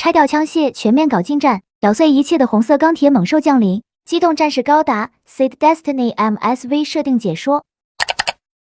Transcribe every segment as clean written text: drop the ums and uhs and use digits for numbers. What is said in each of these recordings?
拆掉枪械，全面搞近战，咬碎一切的红色钢铁猛兽降临。机动战士高达 Seed Destiny MSV 设定解说。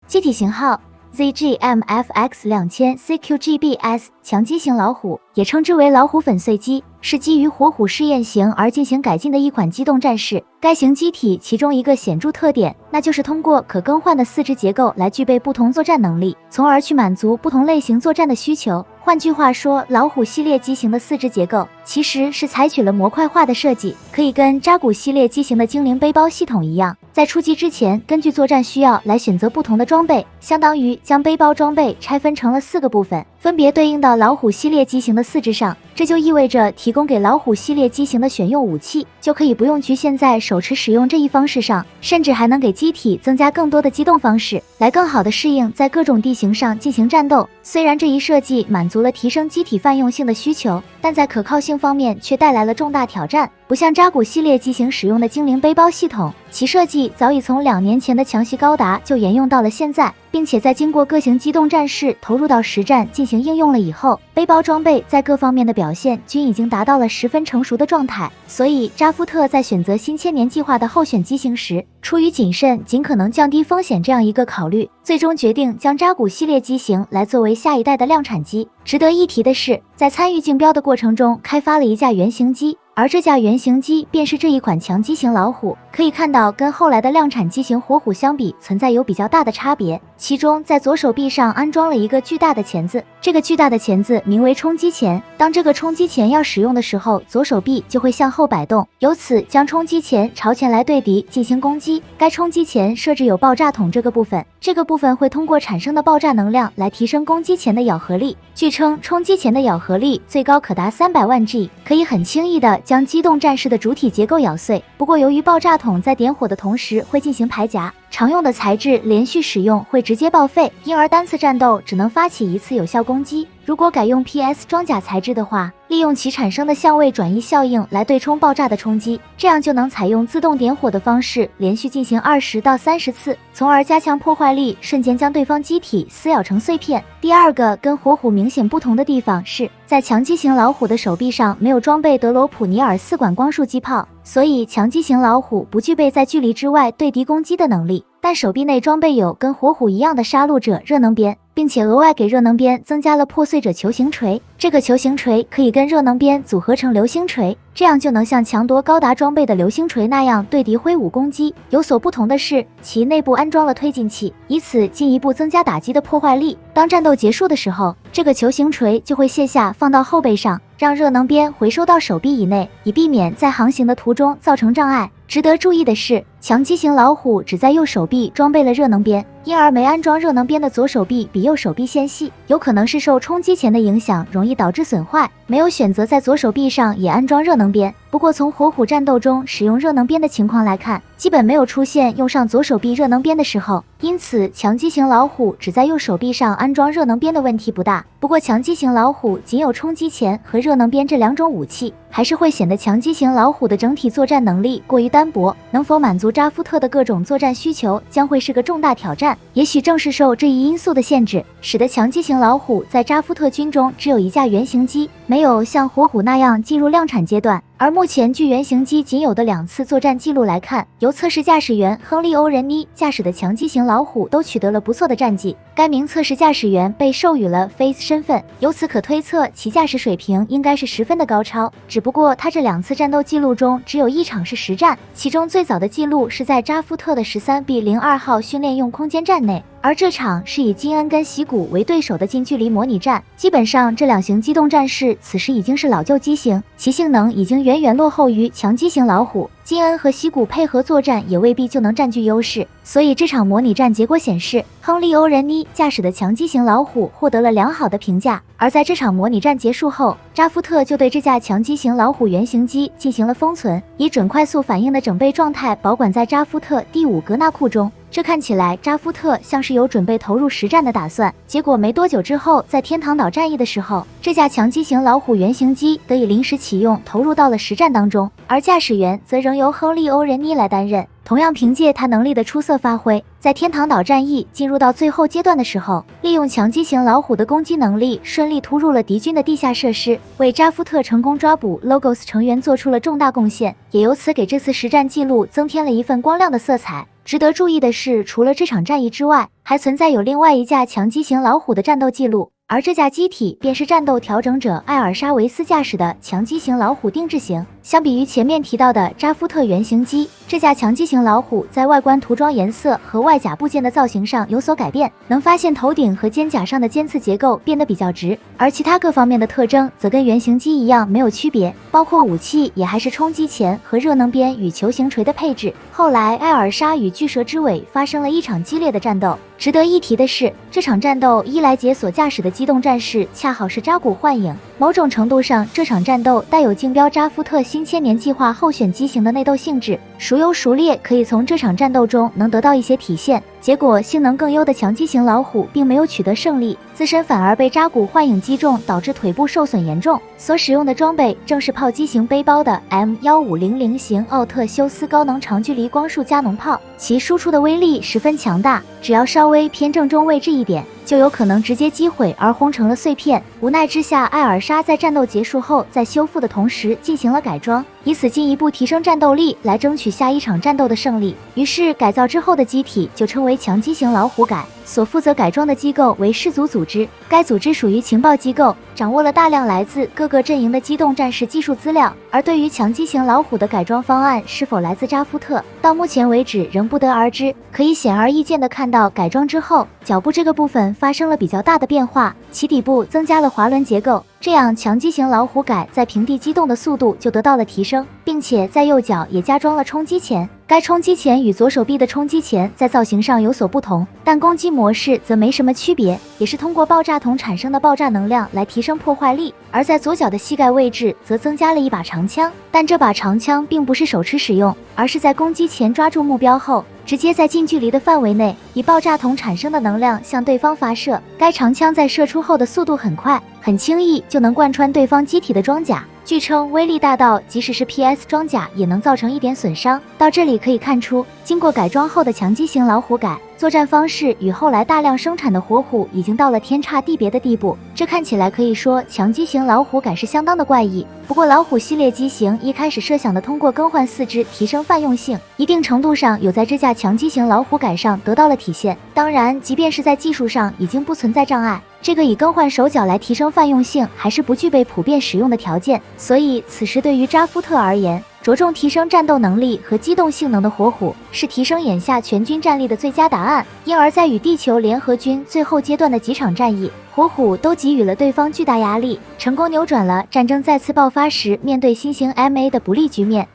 机体型号 ZGMFX2000 CQGBS 强机型老虎，也称之为老虎粉碎机，是基于火虎试验型而进行改进的一款机动战士。该型机体其中一个显著特点，那就是通过可更换的四肢结构来具备不同作战能力，从而去满足不同类型作战的需求。换句话说，老虎系列机型的四肢结构其实是采取了模块化的设计，可以跟扎古系列机型的精灵背包系统一样，在出击之前根据作战需要来选择不同的装备，相当于将背包装备拆分成了4个部分，分别对应到老虎系列机型的四肢上。这就意味着提供给老虎系列机型的选用武器就可以不用局限在手持使用这一方式上，甚至还能给机体增加更多的机动方式，来更好的适应在各种地形上进行战斗。虽然这一设计满足了提升机体泛用性的需求，但在可靠性方面却带来了重大挑战。不像扎古系列机型使用的精灵背包系统，其设计早已从2年前的强袭高达就沿用到了现在，并且在经过各型机动战士投入到实战进行应用了以后，背包装备在各方面的表现均已经达到了十分成熟的状态。所以扎夫特在选择新千年计划的候选机型时，出于谨慎尽可能降低风险这样一个考虑，最终决定将扎古系列机型来作为下一代的量产机。值得一提的是，在参与竞标的过程中开发了一架原型机，而这架原型机便是这一款强机型老虎。可以看到跟后来的量产机型火虎相比，存在有比较大的差别。其中在左手臂上安装了一个巨大的钳子，这个巨大的钳子名为冲击钳，当这个冲击钳要使用的时候，左手臂就会向后摆动，由此将冲击钳朝前来对敌进行攻击。该冲击钳设置有爆炸筒这个部分，这个部分会通过产生的爆炸能量来提升攻击钳的咬合力。据称冲击钳的咬合力最高可达300万 G， 可以很轻易的将机动战士的主体结构咬碎。不过由于爆炸筒在点火的同时会进行排夹，常用的材质连续使用会直接报废，因而单次战斗只能发起一次有效攻击。如果改用 PS 装甲材质的话，利用其产生的相位转移效应来对冲爆炸的冲击，这样就能采用自动点火的方式连续进行20到30次，从而加强破坏力，瞬间将对方机体撕咬成碎片。第二个跟火虎明显不同的地方是，在强机型老虎的手臂上没有装备德罗普尼尔4管光束机炮，所以强机型老虎不具备在距离之外对敌攻击的能力，但手臂内装备有跟火虎一样的杀戮者热能鞭，并且额外给热能鞭增加了破碎者球形锤，这个球形锤可以跟热能鞭组合成流星锤，这样就能像强夺高达装备的流星锤那样对敌挥舞攻击。有所不同的是，其内部安装了推进器，以此进一步增加打击的破坏力。当战斗结束的时候，这个球形锤就会卸下放到后背上，让热能鞭回收到手臂以内，以避免在航行的途中造成障碍。值得注意的是，强机型老虎只在右手臂装备了热能鞭，因而没安装热能鞭的左手臂比右手臂纤细，有可能是受冲击钳的影响，容易导致损坏，没有选择在左手臂上也安装热能鞭。不过从火虎战斗中使用热能鞭的情况来看，基本没有出现用上左手臂热能鞭的时候，因此强机型老虎只在右手臂上安装热能鞭的问题不大。不过强机型老虎仅有冲击钳和热能鞭这2种武器，还是会显得强机型老虎的整体作战能力过于单薄，能否满足扎夫特的各种作战需求将会是个重大挑战。也许正是受这一因素的限制，使得强机型老虎在扎夫特军中只有一架原型机，没有像火虎那样进入量产阶段。而目前据原型机仅有的2次作战记录来看，由测试驾驶员亨利·欧仁妮驾驶的强机型老虎都取得了不错的战绩。该名测试驾驶员被授予了 Face 身份，由此可推测其驾驶水平应该是十分的高超。只不过他这2次战斗记录中只有1场是实战，其中最早的记录是在扎夫特的 13B02 号训练用空间站内，而这场是以金恩跟喜谷为对手的近距离模拟战。基本上这2型机动战士此时已经是老旧机型，其性能已经远远落后于强机型老虎，金恩和喜谷配合作战也未必就能占据优势。所以这场模拟战结果显示，亨利·欧仁妮驾驶的强机型老虎获得了良好的评价。而在这场模拟战结束后，扎夫特就对这架强机型老虎原型机进行了封存，以准快速反应的整备状态保管在扎夫特第5格纳库中。这看起来扎夫特像是有准备投入实战的打算，结果没多久之后，在天堂岛战役的时候，这架强机型老虎原型机得以临时启用，投入到了实战当中，而驾驶员则仍由亨利·欧仁妮来担任。同样凭借他能力的出色发挥，在天堂岛战役进入到最后阶段的时候，利用强击型老虎的攻击能力，顺利突入了敌军的地下设施，为扎夫特成功抓捕 Logos 成员做出了重大贡献，也由此给这次实战记录增添了一份光亮的色彩。值得注意的是，除了这场战役之外，还存在有另外一架强击型老虎的战斗记录，而这架机体便是战斗调整者艾尔沙维斯驾驶的强击型老虎定制型。相比于前面提到的扎夫特原型机，这架强击型老虎在外观涂装颜色和外甲部件的造型上有所改变，能发现头顶和肩甲上的尖刺结构变得比较直，而其他各方面的特征则跟原型机一样没有区别，包括武器也还是冲击钳和热能鞭与球形锤的配置。后来艾尔莎与巨蛇之尾发生了一场激烈的战斗，值得一提的是，这场战斗伊莱杰所驾驶的机动战士恰好是扎古幻影，某种程度上这场战斗带有竞标扎夫特新千年计划候选机型的内斗性质，孰优孰劣可以从这场战斗中能得到一些体现。结果性能更优的强击型老虎并没有取得胜利，自身反而被扎古幻影击中，导致腿部受损严重。所使用的装备正是炮击型背包的 M1500型奥特修斯高能长距离光束加农炮，其输出的威力十分强大，只要稍微偏正中位置一点，就有可能直接击毁而轰成了碎片。无奈之下，艾尔莎在战斗结束后，在修复的同时进行了改装，以此进一步提升战斗力，来争取下一场战斗的胜利。于是改造之后的机体就称为强击型老虎改，所负责改装的机构为氏族组织，该组织属于情报机构，掌握了大量来自各个阵营的机动战士技术资料。而对于强击型老虎的改装方案是否来自扎夫特，到目前为止仍不得而知。可以显而易见的看到，改装之后脚部这个部分发生了比较大的变化，其底部增加了滑轮结构，这样强击型老虎改在平地机动的速度就得到了提升，并且在右脚也加装了冲击钳。该冲击钳与左手臂的冲击钳在造型上有所不同，但攻击模式则没什么区别，也是通过爆炸筒产生的爆炸能量来提升破坏力。而在左脚的膝盖位置则增加了一把长枪，但这把长枪并不是手持使用，而是在攻击前抓住目标后，直接在近距离的范围内以爆炸筒产生的能量向对方发射。该长枪在射出后的速度很快，很轻易就能贯穿对方机体的装甲，据称威力大到即使是 PS 装甲也能造成一点损伤。到这里可以看出，经过改装后的强击型老虎改作战方式与后来大量生产的火虎已经到了天差地别的地步，这看起来可以说强击型老虎改是相当的怪异。不过老虎系列机型一开始设想的通过更换四肢提升泛用性，一定程度上有在这架强击型老虎改上得到了体现。当然即便是在技术上已经不存在障碍，这个以更换手脚来提升泛用性还是不具备普遍使用的条件，所以此时对于扎夫特而言，着重提升战斗能力和机动性能的火虎是提升眼下全军战力的最佳答案。因而在与地球联合军最后阶段的几场战役，火虎都给予了对方巨大压力，成功扭转了战争再次爆发时面对新型 MA 的不利局面。